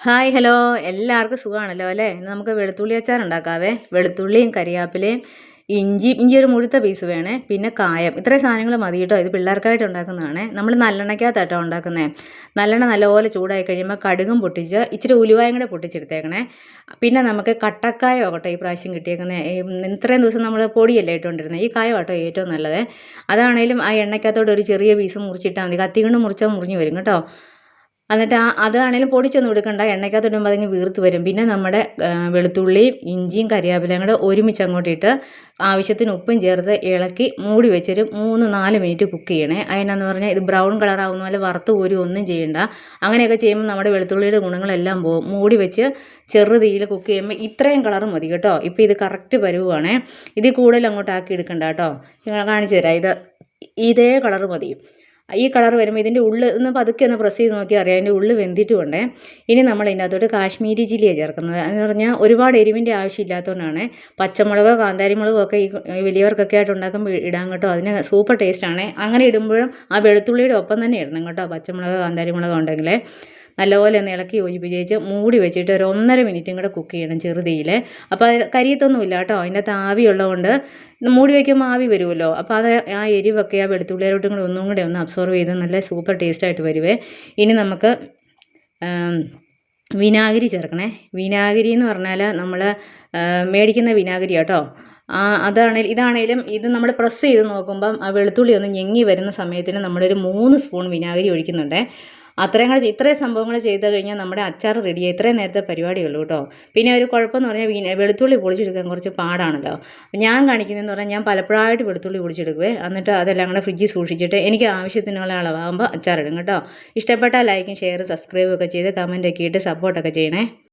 Hi hello എല്ലാവർക്കും സുഖമാണല്ലോ അല്ലേ. ഇന്ന് നമുക്ക് വെളുത്തുള്ളി അച്ചാർ ഉണ്ടാക്കാവേ. വെളുത്തുള്ളിയും കരിയാപ്പിലയും ഇഞ്ചി ഒരു മുഴുത്ത പീസ് വേണേ, പിന്നെ കായം. ഇത്രയും സാധനങ്ങൾ മതി കേട്ടോ. ഇത് പിള്ളേർക്കായിട്ട് ഉണ്ടാക്കുന്നതാണ്. നമ്മൾ നല്ലെണ്ണയ്ക്കകത്താട്ടോ ഉണ്ടാക്കുന്നത്. നല്ലെണ്ണ നല്ലപോലെ ചൂടായി കഴിയുമ്പോൾ കടുകും പൊട്ടിച്ച് ഇച്ചിരി ഉലുവായും കൂടെ പൊട്ടിച്ചെടുത്തേക്കണേ. പിന്നെ നമുക്ക് കട്ടക്കായോ കേട്ടോ ഈ പ്രാവശ്യം കിട്ടിയേക്കുന്നത്. ഇത്രയും ദിവസം നമ്മൾ പൊടിയല്ലേ ഇട്ടുകൊണ്ടിരുന്നത്. ഈ കായം കേട്ടോ ഏറ്റവും നല്ലത്. അതാണേലും ആ എണ്ണയ്ക്കകത്തോട്ട് ഒരു ചെറിയ പീസ് മുറിച്ചിട്ടാൽ മതി. കത്തി കൊണ്ട് മുറിച്ചാൽ മുറിഞ്ഞ് വരും കേട്ടോ. എന്നിട്ട് അതാണേലും പൊടിച്ചൊന്നും എടുക്കണ്ട, എണ്ണയ്ക്കകത്ത് ഇടുമ്പോൾ അതിങ്ങ് വീർത്ത് വരും. പിന്നെ നമ്മുടെ വെളുത്തുള്ളിയും ഇഞ്ചിയും കരിയാപ്പിലയും കൂടെ ഒരുമിച്ച് അങ്ങോട്ടിട്ട് ആവശ്യത്തിന് ഉപ്പും ചേർത്ത് ഇളക്കി മൂടി വെച്ചൊരു 3-4 മിനിറ്റ് കുക്ക് ചെയ്യണേ. അതിനാന്ന് പറഞ്ഞാൽ ഇത് ബ്രൗൺ കളറാവുന്ന പോലെ വറുത്ത് കോരി ഒന്നും ചെയ്യണ്ട. അങ്ങനെയൊക്കെ ചെയ്യുമ്പോൾ നമ്മുടെ വെളുത്തുള്ളിയുടെ ഗുണങ്ങളെല്ലാം പോകും. മൂടി വെച്ച് ചെറു തീയിൽ കുക്ക് ചെയ്യുമ്പോൾ ഇത്രയും കളർ മതി കേട്ടോ. ഇപ്പോൾ ഇത് കറക്റ്റ് പരുവാണേ. ഇതിൽ കൂടുതൽ അങ്ങോട്ട് ആക്കി എടുക്കണ്ട കേട്ടോ. കാണിച്ചു തരാം. ഇതേ കളർ മതി. ഈ കളർ വരുമ്പോൾ ഇതിൻ്റെ ഉള്ളിൽ ഒന്ന് പതുക്കെ ഒന്ന് പ്രസ് ചെയ്ത് നോക്കിയാൽ അറിയാം അതിൻ്റെ ഉള്ളിൽ വെന്തിട്ടുമുണ്ടേ. ഇനി നമ്മൾ ഇതിൻ്റെ അകത്തോട്ട് കാശ്മീരി ചില്ലിയാണ് ചേർക്കുന്നത്. എന്ന് പറഞ്ഞാൽ ഒരുപാട് എരിവിൻ്റെ ആവശ്യമില്ലാത്തതുകൊണ്ടാണ്. പച്ചമുളക് കാന്താരിമുളകും ഒക്കെ ഈ വലിയവർക്കൊക്കെ ആയിട്ട് ഉണ്ടാക്കുമ്പോൾ ഇടാൻ കേട്ടോ. അതിന് സൂപ്പർ ടേസ്റ്റാണ്. അങ്ങനെ ഇടുമ്പോഴും ആ വെളുത്തുള്ളിയുടെ ഒപ്പം തന്നെ ഇടണം കേട്ടോ. പച്ചമുളക് കാന്താരിമുളക് ഉണ്ടെങ്കിൽ നല്ലപോലെ ഒന്ന് ഇളക്കി യോജിപ്പിച്ച് മൂടി വെച്ചിട്ട് ഒരു 1.5 മിനിറ്റും കൂടെ കുക്ക് ചെയ്യണം ചെറുതീയിൽ. അപ്പോൾ അത് കരിയത്തൊന്നുമില്ല കേട്ടോ. അതിൻ്റെ അകത്ത് ആവി ഉള്ളതുകൊണ്ട് മൂടി വയ്ക്കുമ്പോൾ ആവി വരുമല്ലോ. അപ്പോൾ അത് ആ എരിവൊക്കെ ആ വെളുത്തുള്ളിയിലോട്ടും കൂടെ ഒന്നും കൂടെ ഒന്ന് അബ്സോർവ് ചെയ്ത് നല്ല സൂപ്പർ ടേസ്റ്റായിട്ട് വരുവേ. ഇനി നമുക്ക് വിനാഗിരി ചേർക്കണേ. വിനാഗിരി എന്ന് പറഞ്ഞാൽ നമ്മൾ മേടിക്കുന്ന വിനാഗിരി കേട്ടോ. ഇതാണേലും ഇത് നമ്മൾ പ്രസ് ചെയ്ത് നോക്കുമ്പം ആ വെളുത്തുള്ളി ഒന്ന് ഞെങ്ങി വരുന്ന സമയത്തിന് നമ്മളൊരു 3 സ്പൂൺ വിനാഗിരി ഒഴിക്കുന്നുണ്ട്. ഇത്രയും സംഭവങ്ങൾ ചെയ്ത് കഴിഞ്ഞാൽ നമ്മുടെ അച്ചാർ റെഡിയായി. ഇത്രയും നേരത്തെ പരിപാടിയുള്ളൂ കേട്ടോ. പിന്നെ ഒരു കുഴപ്പമെന്ന് പറഞ്ഞാൽ വെളുത്തുള്ളി പൊളിച്ചെടുക്കാൻ കുറച്ച് പാടാണല്ലോ. ഞാൻ കാണിക്കുന്നതെന്ന് പറഞ്ഞാൽ ഞാൻ പലപ്പോഴായിട്ട് വെളുത്തുള്ളി പൊളിച്ചെടുക്കുവേ. എന്നിട്ട് അതെല്ലാം കൂടെ ഫ്രിഡ്ജിൽ സൂക്ഷിച്ചിട്ട് എനിക്ക് ആവശ്യത്തിനുള്ള അളവാകുമ്പോൾ അച്ചാർ ഇടും കേട്ടോ. ഇഷ്ടപ്പെട്ടാൽ ലൈക്കും ഷെയർ സബ്സ്ക്രൈബും ഒക്കെ ചെയ്ത് കമൻറ്റൊക്കെ ഇട്ട് സപ്പോർട്ടൊക്കെ ചെയ്യണേ.